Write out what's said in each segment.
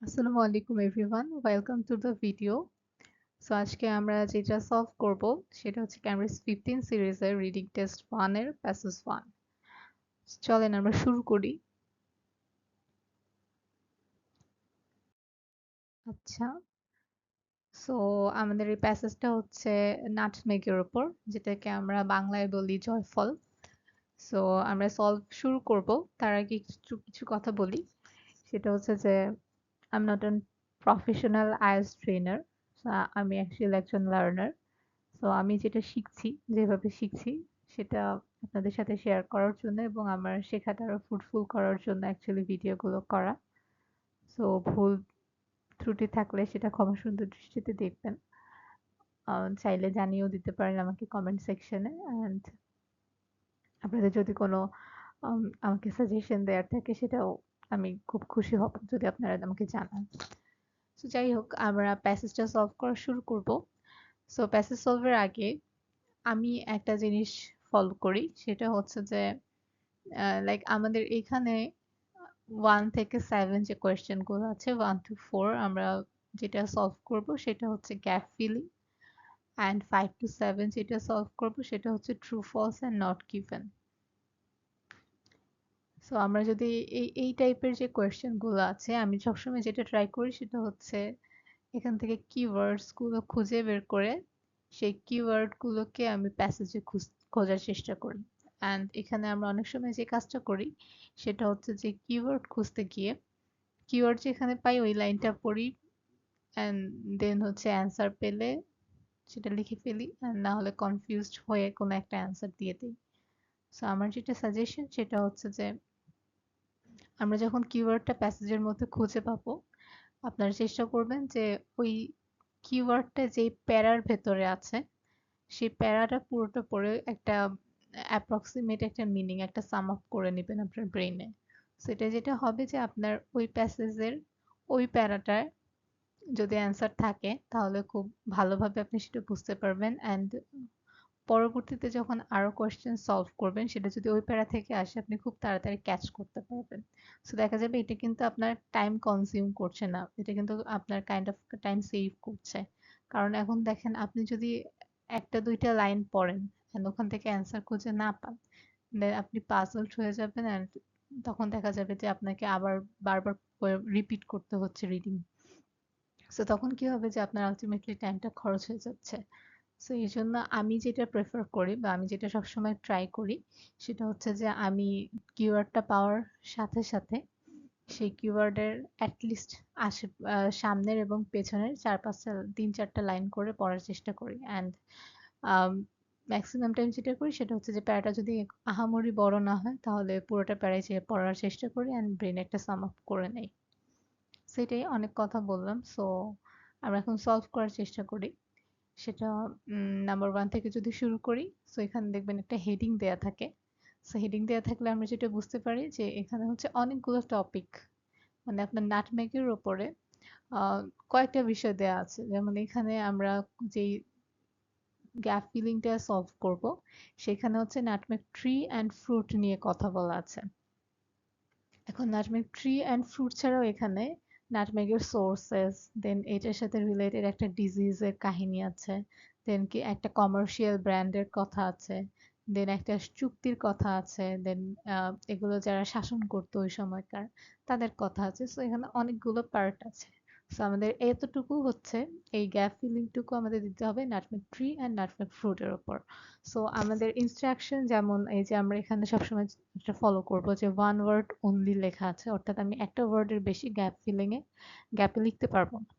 আসসালামু আলাইকুম everyone welcome to the video. So আজকে আমরা যেটা সলভ করব সেটা হচ্ছে ক্যামব্রিজ 15 সিরিজের রিডিং টেস্ট 1 এর প্যাসেজ 1। চলেন আমরা শুরু করি। আচ্ছা, সো আমাদের এই প্যাসেজটা হচ্ছে নাটমেগের উপর, যেটাকে আমরা বাংলায় বলি জয়ফল। সো আমরা সলভ শুরু করব, তার আগে কিছু কিছু কথা বলি। সেটা হচ্ছে যে I'm not a professional IELTS trainer. আমি অ্যাকচুয়ালি একজন লার্নার। তো আমি যেটা শিখছি, যেভাবে শিখছি সেটা আপনাদের সাথে শেয়ার করার জন্য এবং আমার শেখাটা আরো ফ্রুটফুল করার জন্য অ্যাকচুয়ালি ভিডিওগুলো করা। সো ভুল ত্রুটি থাকলে সেটা ক্ষমা সুন্দর দৃষ্টিতে দেখবেন। চাইলে জানিয়েও দিতে পারেন আমাকে কমেন্ট সেকশনে। অ্যান্ড আপনাদের যদি কোনো আমাকে সাজেশন দেওয়ার থাকে সেটাও আমি খুব খুশি হব যদি আপনারা আমাকে জানান। তো যাই হোক, আমরা প্যাসেজটা সলভ করা শুরু করব। সো প্যাসেজ সলভের আগে আমি একটা জিনিস ফলো করি, সেটা হচ্ছে যে লাইক আমাদের এখানে 1 থেকে 7 যে কোয়েশ্চেন গুলো আছে, 1 to 4 আমরা যেটা সলভ করব সেটা হচ্ছে গ্যাপ ফিলিং, অ্যান্ড 5 to 7 যেটা সলভ করব সেটা হচ্ছে true false and not given. So আমরা যদি এই টাইপের যে কোয়েশ্চেন গুলো আছে, আমি সবসময় যেটা ট্রাই করি সেটা হচ্ছে এখান থেকে কিওয়ার্ডস গুলো খুঁজে বের করে সেই কিওয়ার্ড গুলোকে আমি প্যাসেজে খোঁজার চেষ্টা করি। অ্যান্ড এখানে আমরা অনেক সময় যে কাজটা করি সেটা হচ্ছে যে কিওয়ার্ড খুঁজতে গিয়ে কিওয়ার্ড যেখানে পাই ওই লাইনটা পড়ি, অ্যান্ড দেন হচ্ছে অ্যান্সার পেলে সেটা লিখে ফেলি, আর না হলে কনফিউজড হয়ে কোনো একটা অ্যান্সার দিয়ে দিই। সো আমার যেটা সাজেশন সেটা হচ্ছে যে আমরা যখন কিওয়ার্ডটা প্যাসেজের মধ্যে খুঁজে পাবো, আপনারা চেষ্টা করবেন যে ওই কিওয়ার্ডটা যেই প্যারার ভেতরে আছে সেই প্যারাটা পুরোটা পড়ে একটা অ্যাপ্রক্সিমেট একটা মিনিং, একটা সাম আপ করে নেবেন আপনার ব্রেইনে। সেটা যেটা হবে যে আপনার ওই প্যাসেজের ওই প্যারাটার যদি অ্যান্সার থাকে তাহলে খুব ভালোভাবে আপনি সেটা বুঝতে পারবেন, অ্যান্ড পরবর্তীতে যখন আরো কোয়েশ্চেন সলভ করবেন সেটা যদি ওই প্যারা থেকে আসে আপনি খুব তাড়াতাড়ি ক্যাচ করতে পারবেন। সো দেখা যাবে এটা কিন্তু আপনার টাইম কনজিউম করছে না, এটা কিন্তু আপনার কাইন্ড অফ টাইম সেভ করছে। কারণ এখন দেখেন, আপনি যদি একটা দুইটা লাইন পড়েন and ওখান থেকে অ্যান্সার খুঁজে না পান, then আপনি পাজলড হয়ে যাবেন, অ্যান্ড তখন দেখা যাবে যে আপনাকে আবার বারবার রিপিট করতে হচ্ছে রিডিং। সো তখন কি হবে যে আপনার আলটিমেটলি টাইমটা খরচ হয়ে যাচ্ছে। সো এই জন্য আমি যেটা প্রেফার করি বা আমি যেটা সবসময় ট্রাই করি সেটা হচ্ছে যে আমি কিওয়ার্ডটা পাওয়ার সাথে সাথে সেই কিওয়ার্ডের অ্যাটলিস্ট আশে সামনের এবং পেছনের চার পাঁচটা তিন চারটা লাইন করে পড়ার চেষ্টা করি। অ্যান্ড ম্যাক্সিমাম টাইম যেটা করি সেটা হচ্ছে যে প্যারাটা যদি আহামরি বড় না হয় তাহলে পুরোটা প্যারাই যে পড়ার চেষ্টা করি অ্যান্ড ব্রেনে একটা সাম আপ করে নেই। সেটাই, অনেক কথা বললাম। সো আমরা এখন সলভ করার চেষ্টা করি। সেটা নাম্বার 1 থেকে যদি শুরু করি, সো এখানে দেখবেন একটা হেডিং দেয়া থাকে। সো হেডিং দেয়া থাকলে আমরা যেটা বুঝতে পারি যে এখানে হচ্ছে অনেকগুলো টপিক, মানে আপনার নাটমেগের উপরে আহ, কয়েকটা বিষয় দেয়া আছে। যেমন এখানে আমরা যেই গ্যাপ ফিলিংটা সলভ করব সেখানে হচ্ছে নাটমেগ ট্রি অ্যান্ড ফ্রুট নিয়ে কথা বলা আছে। এখন নাটমেগ ট্রি অ্যান্ড ফ্রুট ছাড়াও এখানে নাটমেগের সোর্সেস, দেন এটার সাথে রিলেটেড একটা ডিজিজের কাহিনী আছে, দেন কি একটা কমার্শিয়াল ব্র্যান্ডের কথা আছে, দেন একটা চুক্তির কথা আছে, দেন এগুলো যারা শাসন করতো ওই সময়কার তাদের কথা আছে। সো এখানে অনেকগুলো পার্ট আছে। সো আমাদের এতটুকু হচ্ছে, এই গ্যাপ ফিলিংটুকু আমাদের দিতে হবে নাটমেগ ট্রি অ্যান্ড নাটমেগ ফ্রুটের উপর। সো আমাদের ইনস্ট্রাকশন যেমন এই যে আমরা এখানে সবসময় যেটা ফলো করব যে ওয়ান ওয়ার্ড অনলি লেখা আছে, অর্থাৎ আমি একটা ওয়ার্ডের বেশি গ্যাপ ফিলিং এ গ্যাপে লিখতে পারবো না।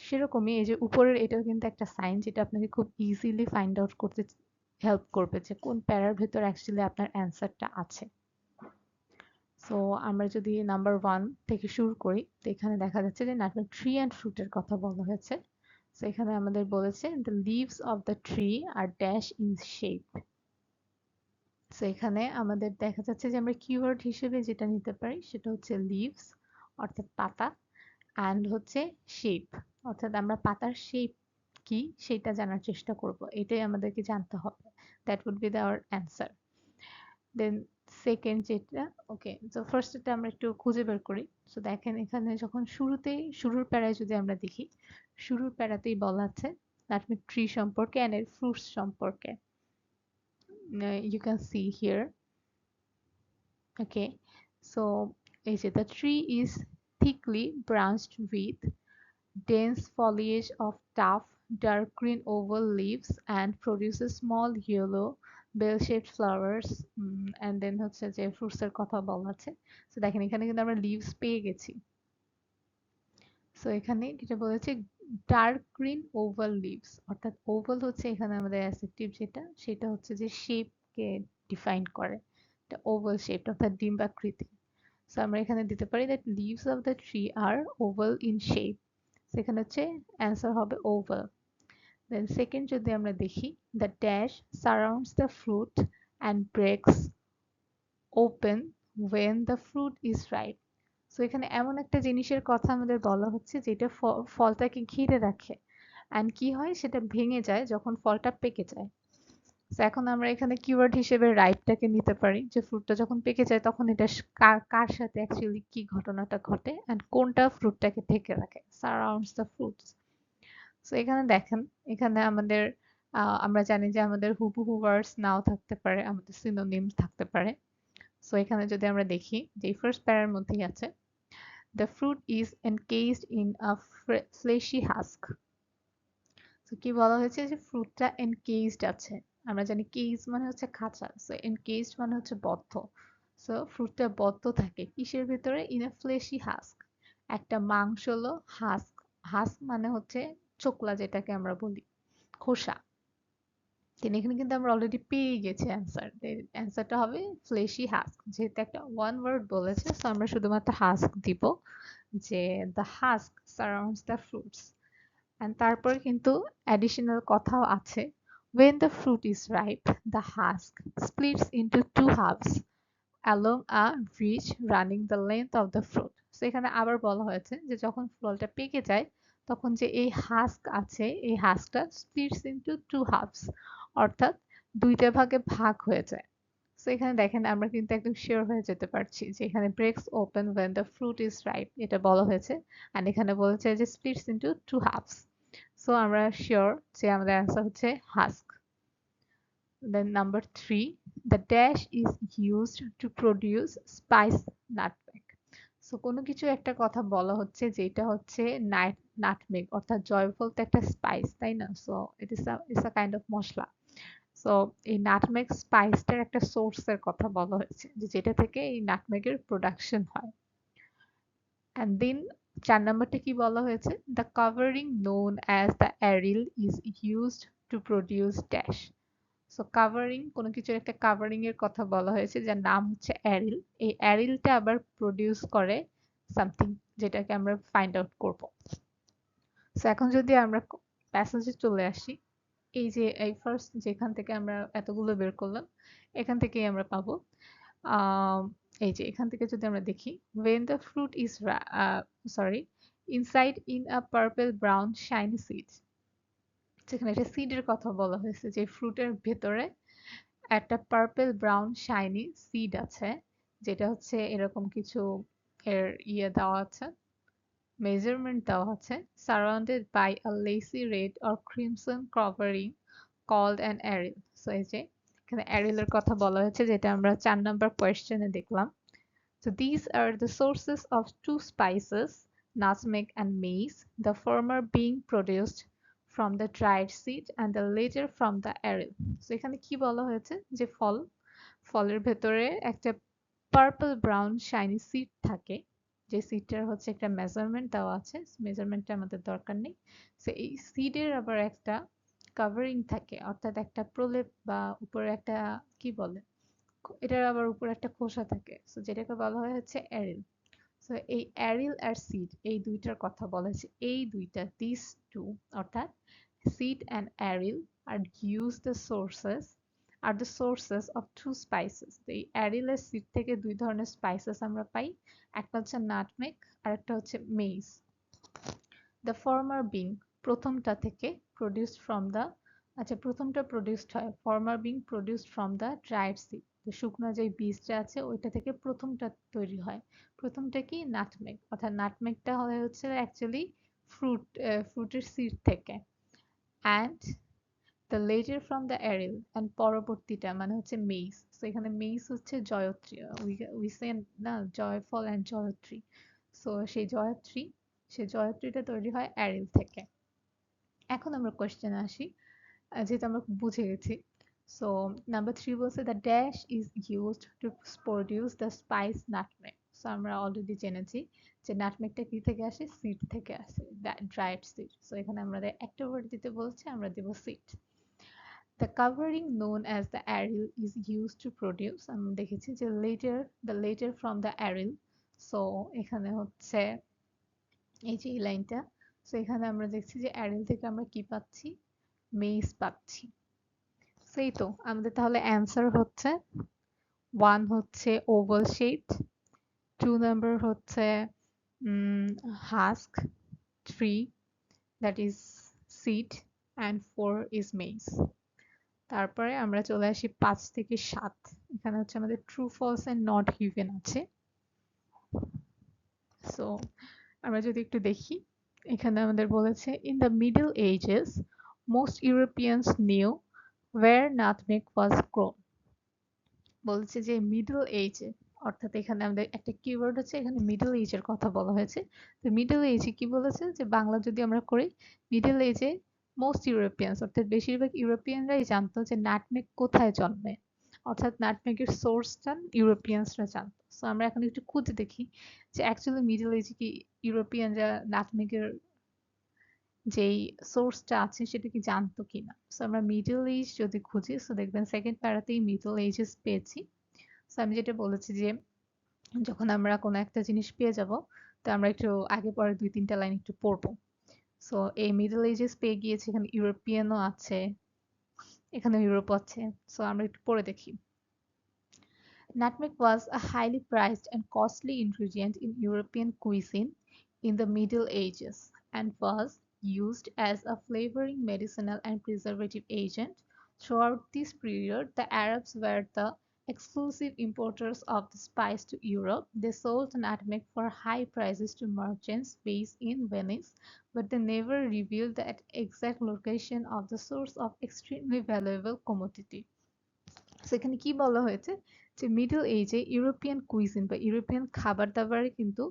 সেরকমই এই যে উপরের এটাও কিন্তু একটা সাইন যেটা আপনাকে খুব ইজিলি ফাইন্ড আউট করতে হেল্প করবে যে কোন প্যারার ভেতর অ্যাকচুয়ালি আপনার অ্যান্সারটা আছে। সো আমরা যদি নাম্বার 1 থেকে শুরু করি, তো এখানে দেখা যাচ্ছে যে নাটমেগ ট্রি অ্যান্ড ফ্রুটের কথা বলা হয়েছে। সো এখানে আমাদের বলেছে the leaves of the tree are dash in shape. So এখানে আমাদের দেখা যাচ্ছে যে আমরা কিওয়ার্ড হিসেবে যেটা নিতে পারি সেটা হচ্ছে লিভস অর্থাৎ পাতা, অ্যান্ড হচ্ছে শেপ অর্থাৎ আমরা পাতার শেপ কি সেটা জানার চেষ্টা করব, এটাই আমাদেরকে জানতে হবে। That would be our answer. Then second যেটা, ওকে, তো ফার্স্টটা আমরা একটু খুঁজে বের করি। সো দেখেন এখানে যখন শুরুর প্যারায় যদি আমরা দেখি, শুরুর প্যারাতেই বলা আছে নাটমেগ ট্রি সম্পর্কে এন্ড এর ফ্রুটস সম্পর্কে। You can see here, okay. So এই যে the tree is thickly branched with dense foliage of tough, dark green oval leaves and produces small yellow bell-shaped flowers, and then হচ্ছে যে fruits এর কথা বলা আছে। তো দেখেন এখানে কিন্তু আমরা leaves পেয়ে গেছি। সো এখানে যেটা বলেছে ডার্ক গ্রিন ওভাল লিভস, অর্থাৎ ওভাল হচ্ছে এখানে আমাদের অ্যাডজেক্টিভ যেটা, সেটা হচ্ছে যে শেপকে ডিফাইন করে। এটা ওভাল শেপ অর্থাৎ ডিম্বাকৃতি। সো আমরা এখানে দিতে পারি that leaves of the tree are oval in shape. সেখানে হচ্ছে অ্যান্সার হবে ওভাল। দেন সেকেন্ড যদি আমরা দেখি, the dash surrounds the fruit and breaks open when the fruit is ripe. So এখানে এমন একটা জিনিসের কথা আমাদের বলা হচ্ছে যেটা ফলটাকে ঘিরে রাখে অ্যান্ড কি হয় সেটা ভেঙে যায় যখন ফলটা পেকে যায়। তো এখন আমরা এখানে কিওয়ার্ড হিসেবে রাইপটাকে নিতে পারি, যে ফ্রুটটা যখন পেকে যায় তখন এটা কার কার সাথে অ্যাকচুয়ালি কি ঘটনাটা ঘটে অ্যান্ড কোনটা ফ্রুটটাকে ঢেকে রাখে, সারাউন্ডস দ্য ফ্রুটস। সো এখানে দেখেন, এখানে আমাদের আমরা জানি যে আমাদের হুবহু ওয়ার্ডস নাও থাকতে পারে, আমাদের সিনোনিমস থাকতে পারে। সো এখানে যদি আমরা দেখি যে ফার্স্ট প্যারার মধ্যেই আছে the fruit is encased in a fleshy husk. তো কি বলা হয়েছে যে ফ্রুটটা এনকেজড আছে। আমরা জানি কেজ মানে হচ্ছে খাঁচা, সো এনকেজড মানে হচ্ছে বদ্ধ। সো ফ্রুটটা বদ্ধ থাকে কিসের ভিতরে? ইন এ ফ্লেশি হাস্ক, একটা মাংসলো হাস্ক। হাস্ক মানে হচ্ছে চোকলা, যেটাকে আমরা বলি খোসা। তিনি এখানে কিন্তু আমরা অলরেডি পেয়ে গেছি অ্যান্সার। অ্যান্সারটা হবে ফ্লেশি হাস্ক, যেহেতু একটা ওয়ান ওয়ার্ড বলেছে সো আমরা শুধুমাত্র হাস্ক দিব, যে the husk surrounds the fruits. And তারপরে কিন্তু অ্যাডিশনাল কথাও আছে, when the fruit is ripe the husk splits into two halves along a ridge running the length of the fruit. So এখানে আবার বলা হয়েছে যে যখন ফলটা পেকে যায় তখন যে এই হাস্ক আছে, এই হাস্কটা splits into two halves, অর্থাৎ দুইটা ভাগে ভাগ হয়ে যায়। সো এখানে দেখেন আমরা কিন্তু একদম শিওর হয়ে যেতে পারছি যে এখানে breaks open when the fruit is ripe এটা বলা হয়েছে, and এখানে বলেছে যে splits into two halves। So আমরা শিওর যে আমাদের অ্যান্সার হচ্ছে husk. Then number 3, the dash is used to produce spice nutmeg. So কোনো কিছু একটা কথা বলা হচ্ছে যেটা হচ্ছে নাটমেগ, অর্থাৎ জয়ফল তো একটা স্পাইস, তাই না? So it's a kind of masala. So এই নাটমেগ স্পাইসটার একটা সোর্সের কথা বলা হয়েছে, যে যেটা থেকে এই নাটমেগের প্রোডাকশন হয়। অ্যান্ড দেন 4 নাম্বারটা কি বলা হয়েছে? The covering known as the aril is used to produce dash. So covering, কোনো কিছুর একটা কাভারিং এর কথা বলা হয়েছে যার নাম হচ্ছে অ্যারিল। এই অ্যারিলটা আবার প্রডিউস করে সামথিং, যেটাকে আমরা ফাইন্ড আউট করব। সো এখন যদি আমরা প্যাসেজে চলে আসি, এই যে এই ফার্স্ট যেখান থেকে আমরা এতগুলো বের করলাম, এখান থেকেই আমরা পাবো। আম, এই যে এখান থেকে যদি আমরা দেখি, when the fruit is sorry inside in a purple brown shiny seed, যেখানে একটা সিডের কথা বলা হয়েছে, যে ফ্রুটের ভেতরে একটা পার্পল ব্রাউন শাইনি সিড আছে, যেটা হচ্ছে এরকম কিছু এর দেওয়া আছে, মেজারমেন্ট দেওয়া আছে, surrounded by a lacy red or crimson covering called an aril. So এই যে এখানে অ্যারিলের কথা বলা হয়েছে, যেটা আমরা 4 নাম্বার কোয়েশ্চেনে দেখলাম। So these are the sources of two spices, nutmeg and mace, the former being produced from the dried seed and the latter from the aril. So এখানে কি বলা হয়েছে, যে ফলের ভেতরে একটা পার্পল ব্রাউন শাইনি সিড থাকে, যে সিডটার হচ্ছে একটা মেজারমেন্ট দেওয়া আছে, মেজারমেন্টটা আমাদের দরকার নেই। সো এই সিডের আবার একটা কাভারিং থাকে, অর্থাৎ একটা প্রলেপ বা উপরে একটা কি বলে, এটার আবার উপরে একটা খোসা থাকে, সো যেটাকে বলা হয় হচ্ছে অ্যারিল। সো এই অ্যারিল আর সিড এই দুইটার কথা বলা হয়েছে, এই দুইটা দিস টু, অর্থাৎ সিড অ্যান্ড অ্যারিল আর the sources of two spices. তো এই অ্যারিল আর সিড থেকে দুই ধরনের স্পাইসেস আমরা পাই, একটা হচ্ছে নাটমেগ আর একটা হচ্ছে মেইজ। দ্য ফর্মার বিং, প্রথমটা থেকে, প্রডিউসড ফ্রম দ্য, আচ্ছা প্রথমটা প্রডিউসড হয়, former being produced from the dried seed. তো শুকনো যে বীজটা আছে ওইটা থেকে প্রথমটা তৈরি হয়। প্রথমটা কি নাটমেগ, অর্থাৎ নাটমেগটা হয় হচ্ছে অ্যাকচুয়ালি ফ্রুটের সিড থেকে। And the latter from the aril, and পরবর্তীটা মানে হচ্ছে মেইস। তো এখানে মেইস হচ্ছে জয়ত্রী, উই সে না জয়ফল অ্যান্ড জয়ত্রী। সো সেই জয়ত্রীটা তৈরি হয় অ্যারেল থেকে। এখন আমরা কোয়েশ্চেনে আসি, যেহেতু আমরা বুঝে গেছি। সো নাম্বার 3 বলছে the dash is used to produce the spice nutmeg. So আমরা অলরেডি জেনেছি যে নাটমেগটা কি থেকে আসে, সিড থেকে আসে, ড্রাইড সিড। সো এখানে আমাদের একটা ওয়ার্ড দিতে বলছে, আমরা দেব seed. The covering known as the aril is used to produce, আমরা দেখেছি যে the later from the aril. So এখানে হচ্ছে এই যে এই লাইনটা, সো এখানে আমরা দেখছি যে অ্যারেল থেকে আমরা কি পাচ্ছি, মেইস পাচ্ছি। সেই তো আমাদের তাহলে অ্যান্সার হচ্ছে 1 হচ্ছে ওভাল শেপড, 2 নাম্বার হচ্ছে husk, 3 that is seed, and 4 is mace. তারপরে আমরা চলে আসি 5 থেকে 7। এখানে হচ্ছে আমাদের true false and not given আছে। সো আমরা যদি একটু দেখি, এখানে আমাদের বলেছে in the middle ages most Europeans knew where nutmeg was grown. বলছে যে মিডল এজে, অর্থাৎ এখানে আমাদের একটা কিওয়ার্ড হচ্ছে, এখানে মিডল এজের কথা বলা হয়েছে। তো মিডল এজে কি বলেছে, যে বাংলা যদি আমরা করি, মিডল এজে মোস্ট ইউরোপিয়ানস, অর্থাৎ বেশিরভাগ ইউরোপিয়ানরাই জানতো যে নাটমেগ কোথায় জন্মে, অর্থাৎ নাটমেগের সোর্সটা ইউরোপিয়ানসরা জানতো। সো আমরা এখন একটু খুঁজে দেখি যে অ্যাকচুয়ালি মিডল এজে কি ইউরোপিয়ানরা নাটমেগের যেই সোর্সটা আছে সেটা কি জানতো কিনা। সো আমরা মিডল এজ যদি খুঁজি, সো দেখবেন সেকেন্ড প্যারাতেই মিডল এজেস পেয়েছি। সো আমি যেটা বলেছি যে যখন আমরা কোনো একটা জিনিস পেয়ে যাব, তো আমরা একটু আগে পরে 2-3টা লাইন একটু পড়বো। সো এই মিডল এজেস পেয়ে গিয়েছে, এখানে ইউরোপিয়ানও আছে, এখানে ইউরোপ আছে। সো আমরা একটু পড়ে দেখি। Nutmeg was a highly prized and costly ingredient in European cuisine in the Middle Ages and was used as a flavoring, medicinal, and preservative agent. Throughout this period, the Arabs were the exclusive importers of the spice to Europe. They sold nutmeg for high prices to merchants based in Venice, but they never revealed the exact location of the source of extremely valuable commodity. সেখানে কি বলা হয়েছে, যে middle এজে European cuisine বা European খাবার দাবারে কিন্তু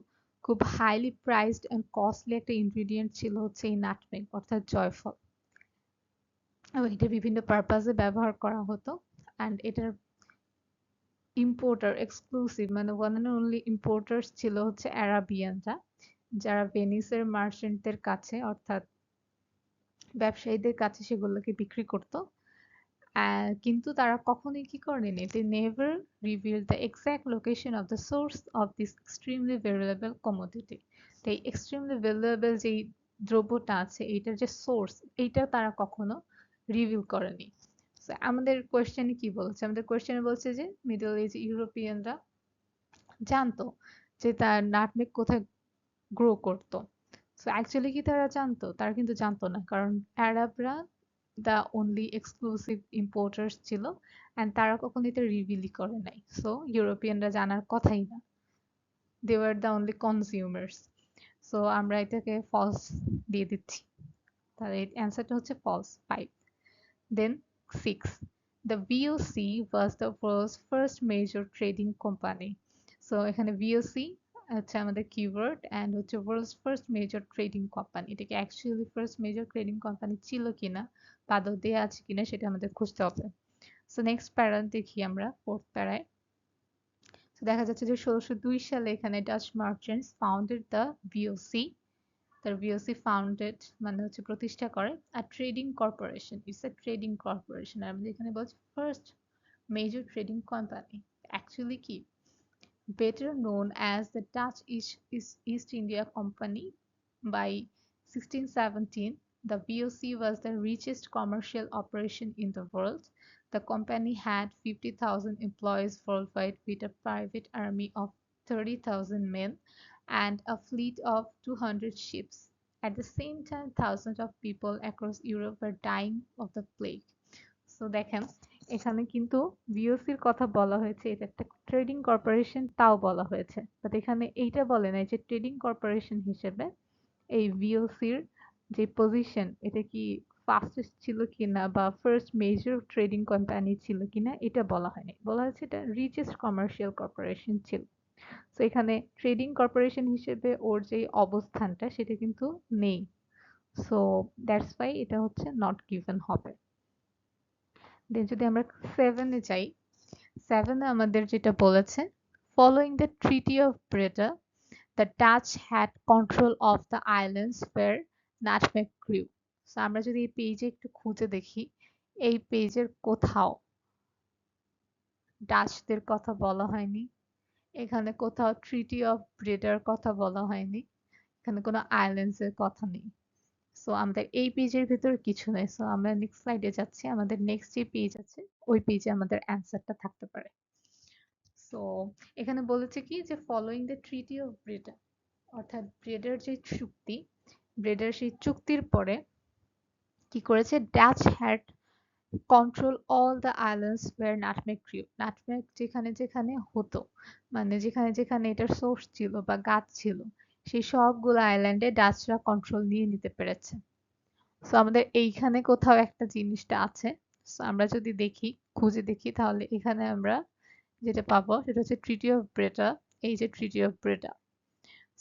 খুব হাইলি প্রাইসড এন্ড কস্টলি একটা ইনগ্রিডিয়েন্ট ছিল হচ্ছে এই নাটমেগ, অর্থাৎ জয়ফল। এবং এটা বিভিন্ন পারপাসে ব্যবহার করা হতো। অ্যান্ড এটার ইম্পোর্টার এক্সক্লুসিভ মানে ওয়ান অ্যান্ড অনলি ইম্পোর্টার্স ছিল হচ্ছে অ্যারাবিয়ানরা, যারা ভেনিসের মার্চেন্টদের কাছে, অর্থাৎ ব্যবসায়ীদের কাছে সেগুলোকে বিক্রি করতো। কিন্তু তারা কখনোই কি করেনি, they never revealed the exact location of the source of this extremely valuable commodity. তো এই extremely valuable যেই দ্রব্যটা আছে এইটার যে সোর্স, এইটা তারা কখনো রিভিল করেনি। So, আমাদের কোয়েশ্চেনে কি বলছে, আমাদের কোয়েশ্চেনে বলছে যে মিডল এজ ইউরোপিয়ানরা জানতো যে তার নাটমেগ কোথায় গ্রো করতো। সো অ্যাকচুয়ালি কি তারা জানতো, তারা কিন্তু জানতো না, কারণ অ্যারাবরা দ্য অনলি এক্সক্লুসিভ ইম্পোর্টার্স ছিল, অ্যান্ড তারা কখনো এটা রিভিলই করে নাই। সো ইউরোপিয়ানরা জানার কথাই না, they were the only consumers. So আমরা এটাকে ফলস দিয়ে দিচ্ছি, তাহলে অ্যান্সারটা হচ্ছে false 5। Then 6, the VOC was the world's first major trading company. So এখানে VOC হচ্ছে আমাদের কিওয়ার্ড, অ্যান্ড হচ্ছে world's first major trading company. এটা কি actually first major trading company ছিল কিনা বা আদৌ দেয়া আছে কিনা সেটা আমাদের খুঁজতে হবে। সো নেক্সট প্যারা দেখি আমরা, ফোর্থ প্যারায় দেখা যাচ্ছে যে 1602 সালে এখানে Dutch merchants founded the VOC. তার ভিওসি ফাউন্ডেড মানে হচ্ছে প্রতিষ্ঠা করে আর trading corporation, it's a trading corporation. আর আমাদের এখানে বলছে first major trading company, actually কি better known as the Dutch East India Company. By 1617, the VOC was the richest commercial operation in the world. The company had 50,000 employees worldwide with a private army of 30,000 men and a fleet of 200 ships. At the same time, thousands of people across Europe were dying of the plague. So দেখেন এখানে কিন্তু বিওসির কথা বলা হয়েছে, এটা একটা trading corporation তাও বলা হয়েছে, বাট এখানে এইটা বলে নাই যে ট্রেডিং কর্পোরেশন হিসেবে এই ভিওসির যে পজিশন এটা কি ফাস্টেস্ট ছিল কিনা বা ফার্স্ট মেজর ট্রেডিং কোম্পানি ছিল কিনা এটা বলা হয়নি, বলা হয়েছে এটা রিচেস্ট কমার্শিয়াল কর্পোরেশন ছিল। তো এখানে ট্রেডিং কর্পোরেশন হিসেবে ওর যে অবস্থানটা সেটা কিন্তু নেই, সো দ্যাটস ওয়াই এটা হচ্ছে নট গিভেন হবে। দেন যদি আমরা 7 এ যাই, 7 এ আমাদের যেটা বলেছে, following the treaty of Breda the Dutch had control of the islands where nutmeg grew. So আমরা যদি এই পেজে একটু খুঁজে দেখি, এই পেজের কোথাও ডাচদের কথা বলা হয়নি, এখানে কোথাও ট্রিটি অফ ব্রেডার কথা বলা হয়নি, এখানে কোনো আইল্যান্ডস এর কথা নেই। সো আমাদের এই পেজের ভিতর কিছু নেই, সো আমরা নেক্সট স্লাইডে যাচ্ছি, আমাদের নেক্সট যে পেজ আছে ওই পেজে আমাদের অ্যান্সারটা থাকতে পারে। সো এখানে বলেছে কি যে ফলোইং দ্য ট্রিটি অফ ব্রেডা, অর্থাৎ ব্রেডার যে চুক্তি, ব্রেডার সেই চুক্তির পরে কি করেছে, Dutch had control all the islands where nutmeg grew, nutmeg যেখানে যেখানে হতো, মানে যেখানে যেখানে এটার সোর্স ছিল বা গাছ ছিল, সেই সবগুলো আইল্যান্ডে ডাচরা কন্ট্রোল নিয়ে নিতে পেরেছে। সো আমাদের এইখানে কোথাও একটা জিনিসটা আছে, সো আমরা যদি দেখি, খুঁজে দেখি, তাহলে এখানে আমরা যেটা পাবো সেটা হচ্ছে ট্রিটি অফ ব্রেডা। এই যে ট্রিটি অফ ব্রেডা,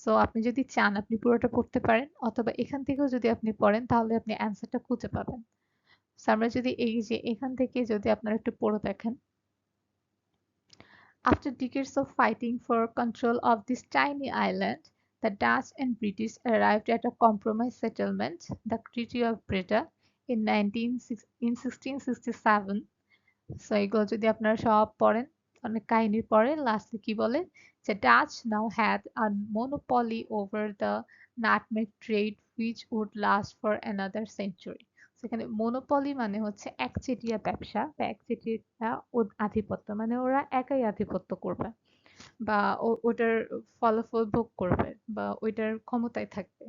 সো আপনি যদি চান আপনি পুরোটা পড়তে পারেন, অথবা এখান থেকেও যদি আপনি পড়েন তাহলে আপনি অ্যান্সারটা খুঁজে পাবেন। সো আমরা যদি এই যে এখান থেকে যদি আপনারা একটু পড়ে দেখেন, after decades of fighting for control of this tiny island, the Dutch and British arrived at a compromise settlement, the Treaty of Breda, in 1667. So এগুলো যদি আপনারা সব পড়েন, অনেক কাহিনীর পরে লাস্টে কি বলে যে Dutch now had a monopoly over the nutmeg trade which would last for another century. সেখানে মনোপলি মানে হচ্ছে একচেটিয়া ব্যবসা বা একচেটিয়া আধিপত্য, মানে ওরা একাই আধিপত্য করবে বা ওটার ফলাফল ভোগ করবে বা ওইটার ক্ষমতায় থাকবে।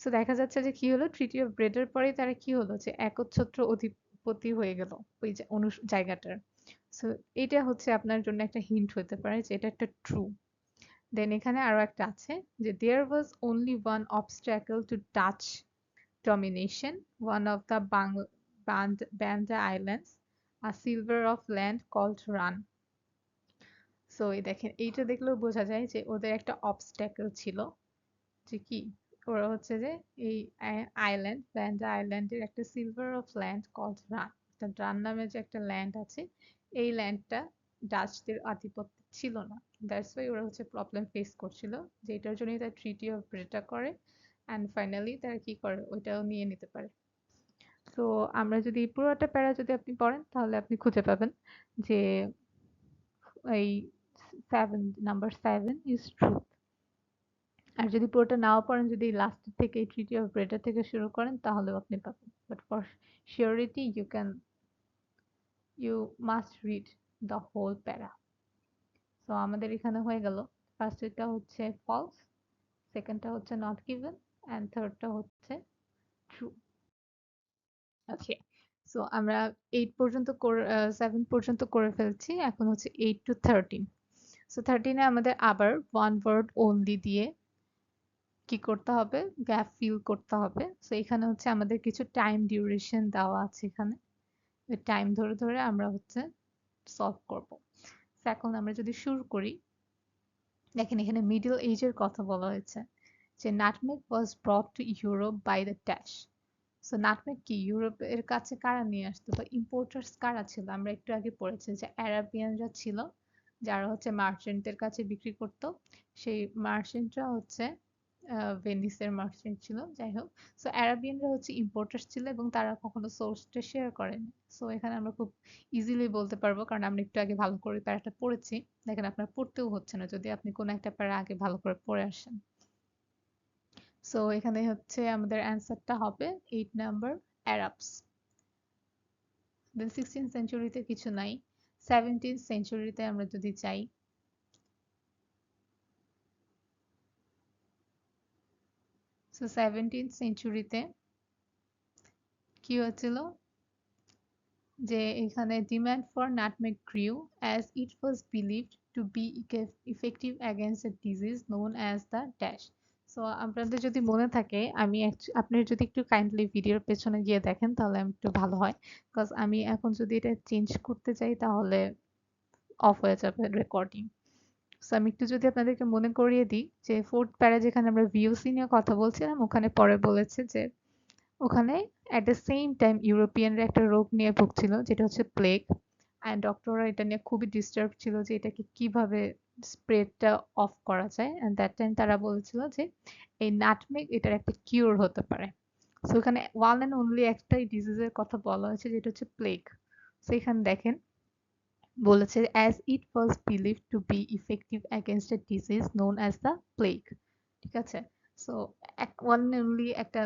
সো দেখা যাচ্ছে যে কি হলো, ট্রিটি অফ ব্রেডের পরেই তারা কি হলো যে একচ্ছত্র অধিপতি হয়ে গেল ওই জায়গাটার। সো এটা হচ্ছে আপনার জন্য একটা হিন্ট হতে পারে যে এটা একটা ট্রু। দেন এখানে আরো একটা আছে যে there was only one obstacle to Dutch domination, one of the Banda Islands, a silver of land called Ran. So এই দেখেন, এইটা দেখলেও বোঝা যায় যে ওদের একটা অবস্ট্যাকল ছিল, যে কি, ওরা হচ্ছে যে এই আইল্যান্ড, ব্যান্ডা আইল্যান্ডের একটা sliver of land called Run, Run নামে যে একটা ল্যান্ড আছে, এই ল্যান্ডটা ডাচদের আধিপত্য ছিল না। দ্যাটস ওয়াই ওরা হচ্ছে প্রবলেম ফেস করছিল, যে এটার জন্যই তারা ট্রিটি অফ ব্রেটা করে, অ্যান্ড ফাইনালি তারা কি করে ওইটাও নিয়ে নিতে পারে। তো আমরা যদি পুরোটা প্যারা যদি আপনি পড়েন তাহলে আপনি খুঁজে পাবেন যে এই নাম্বার 7 ইজ ট্রুথ। আর যদি পুরোটা নাও পড়েন, যদি লাস্টের থেকে এই ট্রিটি অফ ব্রেডা থেকে শুরু করেন তাহলেও আপনি পাবেন, but for surety you must read the whole para. So আমাদের এখানে হয়ে গেল, ফার্স্টটা হচ্ছে ফলস, সেকেন্ডটা হচ্ছে নট গিভেন, অ্যান্ড থার্ডটা হচ্ছে ট্রু। ওকে, সো আমরা 7 পর্যন্ত করে ফেলছি, এখন হচ্ছে 8 to 13। সো 13 এ আমাদের আবার ওয়ান ওয়ার্ড ওনলি দিয়ে কি করতে হবে, গ্যাপ ফিল করতে হবে। সো এখানে হচ্ছে আমাদের কিছু টাইম ডিউরেশন দেওয়া আছে, এখানে টাইম ধরে ধরে আমরা হচ্ছে সলভ করব। এখন আমরা যদি শুরু করি, দেখেন এখানে মিডল এজের কথা বলা হয়েছে, যে nutmeg was brought to Europe by the Dutch. So nutmeg কি ইউরোপের কাছে কারা নিয়ে আসতো বা ইম্পোর্টার্স কারা ছিল, আমরা একটু আগে পড়েছি যে অ্যারাবিয়ানরা ছিল, যারা হচ্ছে মার্চেন্টদের কাছে বিক্রি করত। সেই মার্চেন্টরা হচ্ছে ভেনিসের মার্চেন্ট ছিল, যাই হোক। সো অ্যারাবিয়ানরা হচ্ছে ইম্পোর্টার্স ছিল এবং তারা কখনো সোর্সটা শেয়ার করেনি। সো এখানে আমরা খুব ইজিলি বলতে পারবো, কারণ আমরা একটু আগে ভালো করে প্যারাটা পড়েছি। দেখেন আপনার পড়তেও হচ্ছে না যদি আপনি কোনো একটা প্যারা আগে ভালো করে পড়ে আসেন। সো এখানে হচ্ছে আমাদের অ্যান্সারটা হবে 8 নাম্বার, অ্যারাবস। দেন 16th সেঞ্চুরিতে কিছু নাই। 17th সেঞ্চুরিতে আমরা যদি যাই, সো 17th সেঞ্চুরিতে কি হয়েছিল, যে এখানে demand for nutmeg grew as it was believed to be effective against a disease known as the dash. So আপনাদের যদি মনে থাকে আমি আপনি যদি একটু কাইন্ডলি ভিডিওর পেছনে গিয়ে দেখেন তাহলে একটু ভালো হয়, বিকজ আমি এখন যদি এটা চেঞ্জ করতে চাই তাহলে অফ হয়ে যাবে রেকর্ডিং। সো আমি একটু যদি আপনাদেরকে মনে করিয়ে দিই যে ফোর্থ প্যারা যেখানে আমরা ভিওসি নিয়ে কথা বলছিলাম ওখানে পরে বলেছে যে ওখানে অ্যাট দ্য সেম টাইম ইউরোপিয়ানরা একটা রোগ নিয়ে ভুগছিল যেটা হচ্ছে প্লেগ, অ্যান্ড ডক্টররা এটা নিয়ে খুবই ডিস্টার্ব ছিল যে এটাকে কিভাবে স্প্রেডটা অফ করা যায়, অ্যান্ড দ্যাট টাইম তারা বলেছিল যে এই নাটমেগ এটার একটা কিউর হতে পারে। সো এখানে ওয়ান অ্যান্ড অনলি একটাই ডিজিজের কথা বলা হয়েছে যেটা হচ্ছে প্লেগ। সো এখানে দেখেন বলেছে as it was believed to be effective against a disease known as the plague। ঠিক আছে, সো ওয়ান অনলি একটা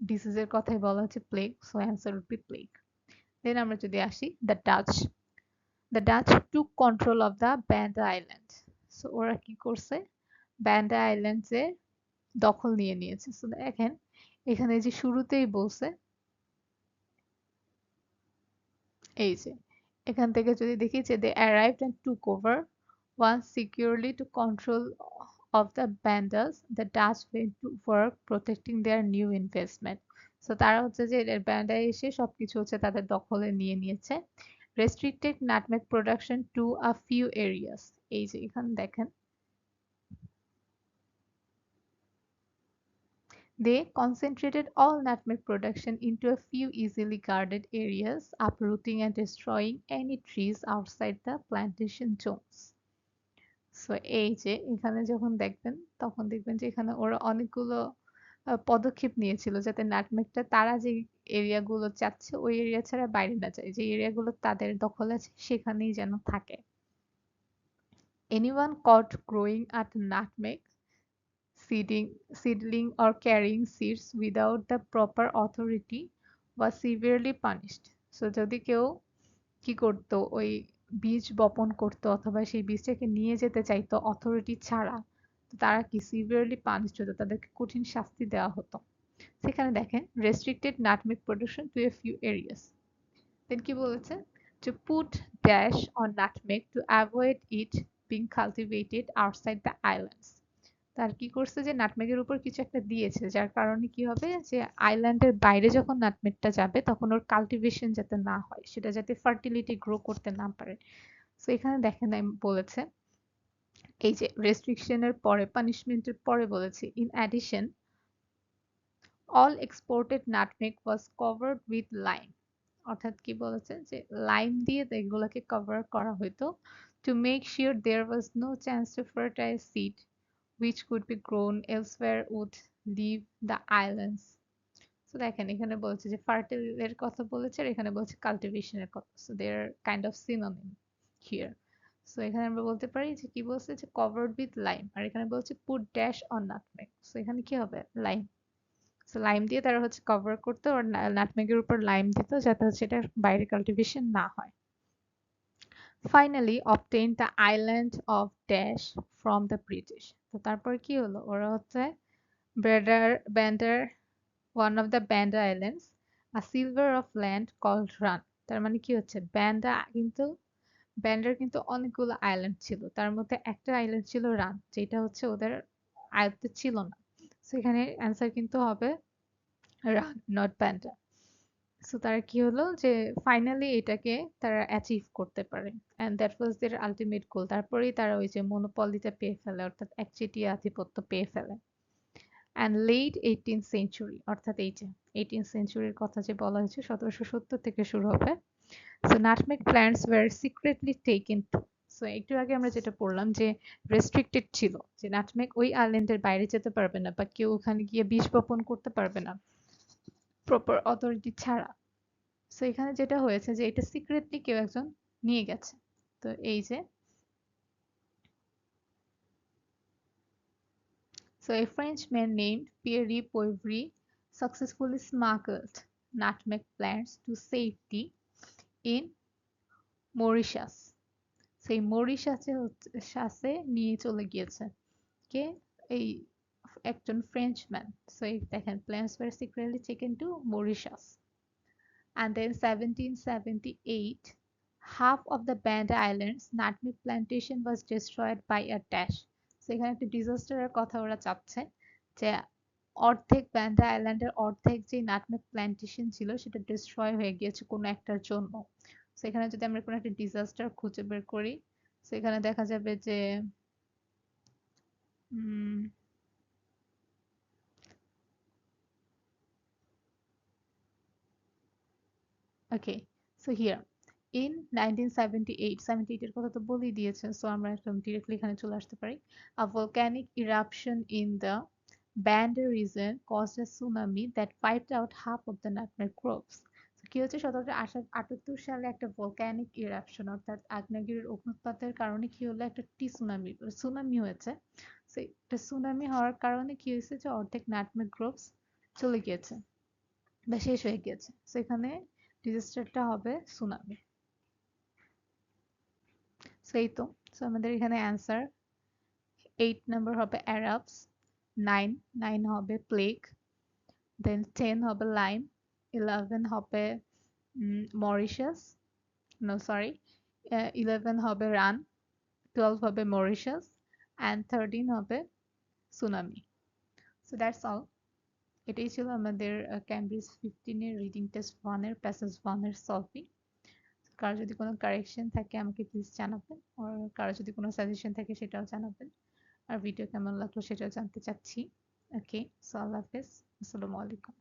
ডিজিজের কথাই বলা হচ্ছে plague, so answer would be plague. Then আমরা যদি আসি the Dutch took control of the Banda island. So ওরা কি করছে, ব্যান্ডা আইল্যান্ডে দখল নিয়ে নিয়েছে। সো দেখেন এখানে যে শুরুতেই বলছে, এই যে এখান থেকে যদি দেখি যে they arrived and took over once securely to control of the bandits, the Dutch went to work protecting their new investment। So তারা হচ্ছে যে ব্যান্ডায় এসে সবকিছু হচ্ছে তাদের দখলে নিয়ে নিয়েছে। restricted nutmeg production to a few areas। এই যে এখানে দেখেন they concentrated all nutmeg production into a few easily guarded areas, uprooting and destroying any trees outside the plantation zones। So এই যে এখানে যখন দেখবেন তখন দেখবেন যে এখানে ওরা অনেকগুলো পদক্ষেপ নিয়েছিল যাতে নাটমেগটা তারা যে এরিয়াগুলো চাচ্ছে ওই এরিয়া ছাড়া বাইরে না যায়, যে এরিয়াগুলো তাদের দখলে আছে সেখানেই যেন থাকে। Anyone caught growing at nutmeg seedling or carrying seeds without the proper authority was severely punished। So যদি কেউ কি করতো, ওই বীজ বপন করতো অথবা সেই বীজটাকে নিয়ে যেতে চাইতো অথরিটি ছাড়া, তো তারা কি সিভিয়ারলি পানিশড হতো, তাদেরকে কঠিন শাস্তি দেওয়া হতো। সেখানে দেখেন restricted nutmeg production to a few areas. Then কি বলেছে, to put dash on nutmeg to avoid it being cultivated outside the islands। তার কি করছে যে নাটমেগের উপর কিছু একটা দিয়েছে যার কারণে কি হবে যে আইল্যান্ডের বাইরে যখন নাটমেগটা যাবে তখন ওর কাল্টিভেশন যাতে না হয়, সেটা যাতে ফার্টিলিটি গ্রো করতে না পারে। সো এখানে দেখেন আমি বলেছে এই যে রেস্ট্রিকশনের পরে পানিশমেন্টের পরে বলেছে in addition all exported nutmeg was covered with lime. অর্থাৎ কি বলেছে যে লাইম দিয়ে এগুলোকে কভার করা হতো to make sure there was no chance to fertile seed which could be grown elsewhere would leave the islands। So দেখেন এখানে বলছে যে ফার্টিলের কথা বলেছে আর এখানে বলছে কাল্টিভেশনের কথা, so they are kind of synonym here. So এখানে আমরা বলতে পারি যে কি বলছে যে কভারড উইথ লাইম, আর এখানে বলছে put dash on nutmeg. So এখানে কি হবে, লাইম। সো লাইম দিয়ে তারা হচ্ছে কভার করতো আর নাটমেগের উপর লাইম দিত যাতে হচ্ছে এটা বাইরে কাল্টিভেশন না হয়। Finally obtained the island of dash from the British। তো তারপর কি হলো, ওরা হচ্ছে bender one of the Banda Islands a silver of land called Run। তার মানে কি হচ্ছে ব্যান্ডার কিন্তু অনেকগুলো আইল্যান্ড ছিল, তার মধ্যে একটা আইল্যান্ড ছিল রান যেটা হচ্ছে ওদের আয়ত্তে ছিল না। সো এখানে অ্যান্সার কিন্তু হবে রান, নট ব্যান্ডা। সো তারা কি হলো যে ফাইনালি এটাকে তারা অ্যাচিভ করতে পারে, and that was their ultimate goal. তারপরেই তারা ওই যে মনোপলিটা পেয়ে ফেলে, অর্থাৎ একচেটিয়া আধিপত্য পেয়ে ফেলে। অ্যান্ড লেট 18th সেঞ্চুরি, অর্থাৎ এই যে 18th সেঞ্চুরির কথা যে বলা হয়েছে 1770 থেকে শুরু হবে। So nutmeg plants were secretly taken to. So একটু আগে আমরা যেটা পড়লাম যে রেস্ট্রিক্টেড ছিল, যে নাটমেগ ওই আইল্যান্ডের বাইরে যেতে পারবে না বা কেউ ওখানে গিয়ে বীজ বপন করতে পারবে না প্রপার অথরিটি ছাড়া। সো এখানে যেটা হয়েছে যে এটা সিক্রেটলি কেউ একজন নিয়ে গেছে। তো এই যে so a Frenchman named Pierre Poivre successfully smuggled nutmeg plants to safety in Mauritius। সেই মরিশাসে নিয়ে চলে গিয়েছে কে, এই একজন ফ্রেঞ্চম্যান। সো এই দেখেন plants were secretly taken to Mauritius and then 1778 half of the Banda Islands nutmeg plantation was destroyed by a dash. So এখানে একটা ডিজাস্টারের কথা ওরা চাচ্ছে যে অর্ধেক ব্যান্ডা আইল্যান্ডের অর্ধেক যে নাটমেগ প্ল্যান্টেশন ছিল সেটা ডিস্ট্রয় হয়ে গিয়েছে কোনো একটার জন্য। সেখানে যদি আমরা কোনো একটা ডিজাস্টার খুঁজে বের করি সেখানে দেখা যাবে যে okay, so here in 1978 78 এর কথা তো বলেই দিয়েছে, সো আমরা একদম ডিরেক্টলি এখানে চলে আসতে পারি। A volcanic eruption in the Banda region caused a tsunami that wiped out half of the nutmeg groves. কি হচ্ছে 1778 সালে একটা ভলক্যানিক ইরাপশন অর্থাৎ আগ্নেয়গিরির অগ্নুৎপাতের কারণে কি হলো একটা সুনামি হয়েছে। সো একটা সুনামি হওয়ার কারণে কি হয়েছে যে অর্ধেক নাটমেগ গ্রোভস চলে গিয়েছে বা শেষ হয়ে গিয়েছে। সো এখানে ডিজাস্টারটা হবে সুনামি। সো এই তো, সো আমাদের এখানে অ্যান্সার 8 নাম্বার হবে অ্যারাবস, 9 হবে প্লেগ, দেন 10 হবে লাইম, 11 হবে মরিশাস, নো সরি 11 হবে রান, 12 হবে মরিশাস অ্যান্ড 13 হবে সুনামি। So that's all. এটাই ছিল আমাদের ক্যামব্রিজ 15 এর রিডিং টেস্ট 1 এর প্যাসেজ 1 এর সলভিং। কারো যদি কোনো কারেকশন থাকে আমাকে প্লিজ জানাবেন, আর কারো যদি কোনো সাজেশন থাকে সেটাও জানাবেন, আর ভিডিও কেমন লাগলো সেটাও জানতে চাচ্ছি। ওকে, সো আল্লাহ হাফেজ, আসসালামু আলাইকুম।